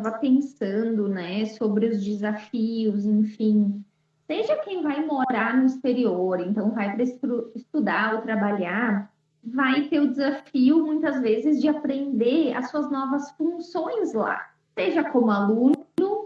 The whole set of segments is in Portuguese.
pensando, né, sobre os desafios, enfim, seja quem vai morar no exterior, então vai para estudar ou trabalhar, vai ter o desafio, muitas vezes, de aprender as suas novas funções lá, seja como aluno,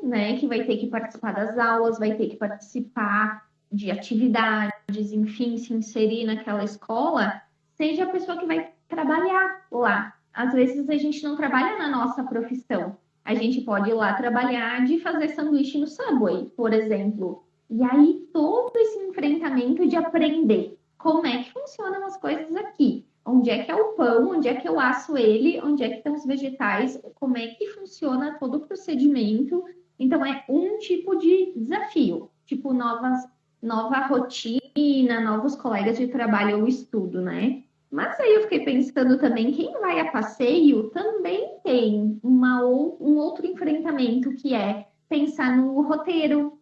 né, que vai ter que participar das aulas, vai ter que participar de atividades, enfim, se inserir naquela escola, seja a pessoa que vai trabalhar lá. Às vezes a gente não trabalha na nossa profissão. A gente pode ir lá trabalhar de fazer sanduíche no Subway, por exemplo. E aí todo esse enfrentamento de aprender como é que funcionam as coisas aqui. Onde é que é o pão, onde é que eu asso ele, onde é que estão os vegetais, como é que funciona todo o procedimento. Então é um tipo de desafio, tipo nova rotina, novos colegas de trabalho ou estudo, né? Mas aí eu fiquei pensando também, quem vai a passeio também tem um outro enfrentamento, que é pensar no roteiro,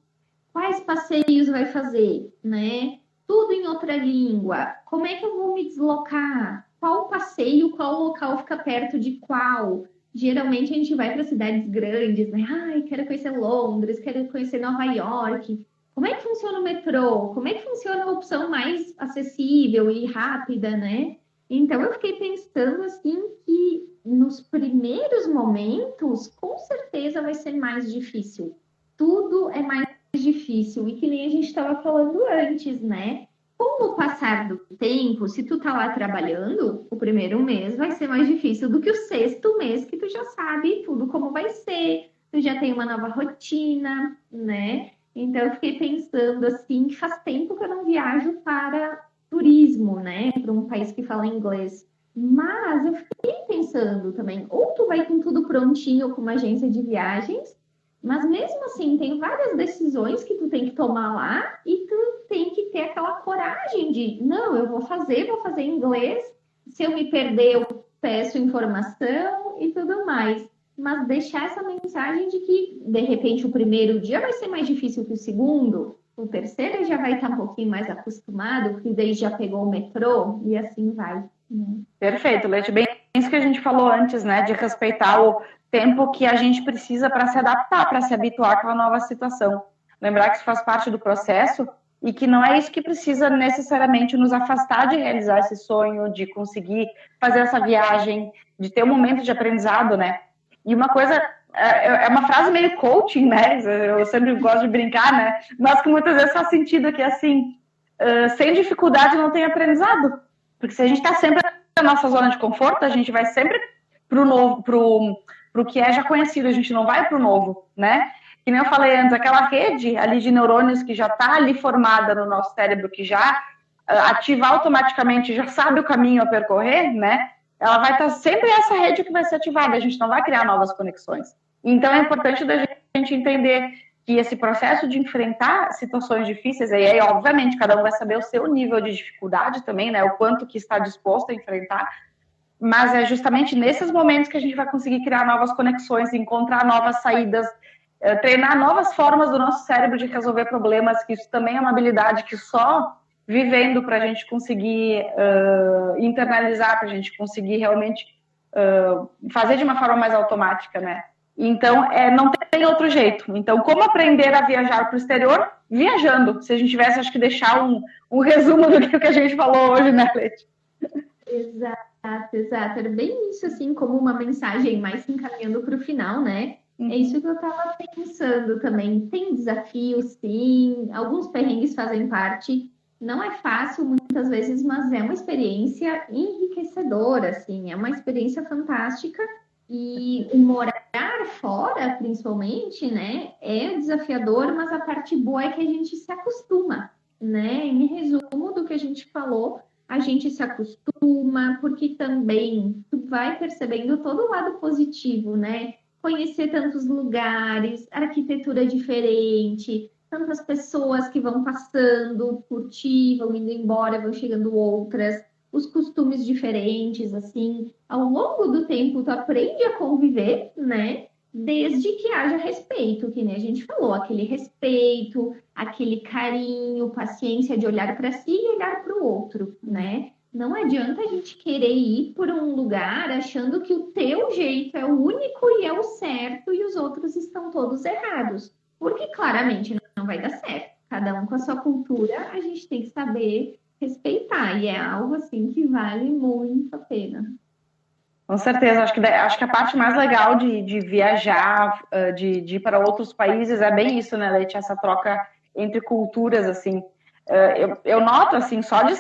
quais passeios vai fazer, né? Tudo em outra língua. Como é que eu vou me deslocar? Qual passeio, qual local fica perto de qual? Geralmente a gente vai para cidades grandes, né? Ai, quero conhecer Londres, quero conhecer Nova York. Como é que funciona o metrô? Como é que funciona a opção mais acessível e rápida, né? Então eu fiquei pensando assim que nos primeiros momentos, com certeza vai ser mais difícil. Tudo é mais difícil, e que nem a gente estava falando antes, né? Com o passar do tempo, se tu tá lá trabalhando, o primeiro mês vai ser mais difícil do que o sexto mês, que tu já sabe tudo como vai ser, tu já tem uma nova rotina, né? Então eu fiquei pensando assim, que faz tempo que eu não viajo para turismo, né? Para um país que fala inglês. Mas eu fiquei pensando também, ou tu vai com tudo prontinho com uma agência de viagens, mas mesmo assim, tem várias decisões que tu tem que tomar lá e tu tem que ter aquela coragem de, não, eu vou fazer em inglês. Se eu me perder, eu peço informação e tudo mais. Mas deixar essa mensagem de que, de repente, o primeiro dia vai ser mais difícil que o segundo, o terceiro já vai estar um pouquinho mais acostumado, porque daí já pegou o metrô e assim vai. Perfeito, Leite. Bem isso que a gente falou antes, né? De respeitar o tempo que a gente precisa para se adaptar, para se habituar com a nova situação. Lembrar que isso faz parte do processo e que não é isso que precisa necessariamente nos afastar de realizar esse sonho, de conseguir fazer essa viagem, de ter um momento de aprendizado, né? E uma coisa, é uma frase meio coaching, né? Eu sempre gosto de brincar, né? Mas que muitas vezes faz sentido, que assim, sem dificuldade não tem aprendizado. Porque se a gente está sempre na nossa zona de conforto, a gente vai sempre pro novo, pro que é já conhecido, a gente não vai pro novo, né? Que nem eu falei antes, aquela rede ali de neurônios que já está ali formada no nosso cérebro, que já ativa automaticamente, já sabe o caminho a percorrer, né? Ela vai estar sempre essa rede que vai ser ativada, a gente não vai criar novas conexões. Então é importante da gente entender que esse processo de enfrentar situações difíceis, e aí, obviamente, cada um vai saber o seu nível de dificuldade também, né? O quanto que está disposto a enfrentar, mas é justamente nesses momentos que a gente vai conseguir criar novas conexões, encontrar novas saídas, treinar novas formas do nosso cérebro de resolver problemas, que isso também é uma habilidade que só vivendo para a gente conseguir internalizar, para a gente conseguir realmente fazer de uma forma mais automática, né? Então, não tem outro jeito. Então, como aprender a viajar para o exterior? Viajando. Se a gente tivesse, acho que deixar um resumo do que a gente falou hoje, né, Leti? Exato. Era bem isso, assim, como uma mensagem mais se encaminhando para o final, né? É isso que eu estava pensando também. Tem desafios, sim. Alguns perrengues fazem parte. Não é fácil, muitas vezes, mas é uma experiência enriquecedora, assim. É uma experiência fantástica. E o morar fora, principalmente, né, é desafiador, mas a parte boa é que a gente se acostuma, né? Em resumo do que a gente falou, a gente se acostuma, porque também tu vai percebendo todo o lado positivo, né? Conhecer tantos lugares, arquitetura diferente, tantas pessoas que vão passando por ti, vão indo embora, vão chegando outras, os costumes diferentes, assim, ao longo do tempo tu aprende a conviver, né? Desde que haja respeito, que nem a gente falou, aquele respeito, aquele carinho, paciência de olhar para si e olhar para o outro, né? Não adianta a gente querer ir por um lugar achando que o teu jeito é o único e é o certo e os outros estão todos errados. Porque claramente não vai dar certo. Cada um com a sua cultura, a gente tem que saber respeitar. E é algo assim que vale muito a pena. Com certeza, acho que a parte mais legal de viajar, de ir para outros países é bem isso, né, Leite? Essa troca entre culturas, assim. Eu noto, assim, só de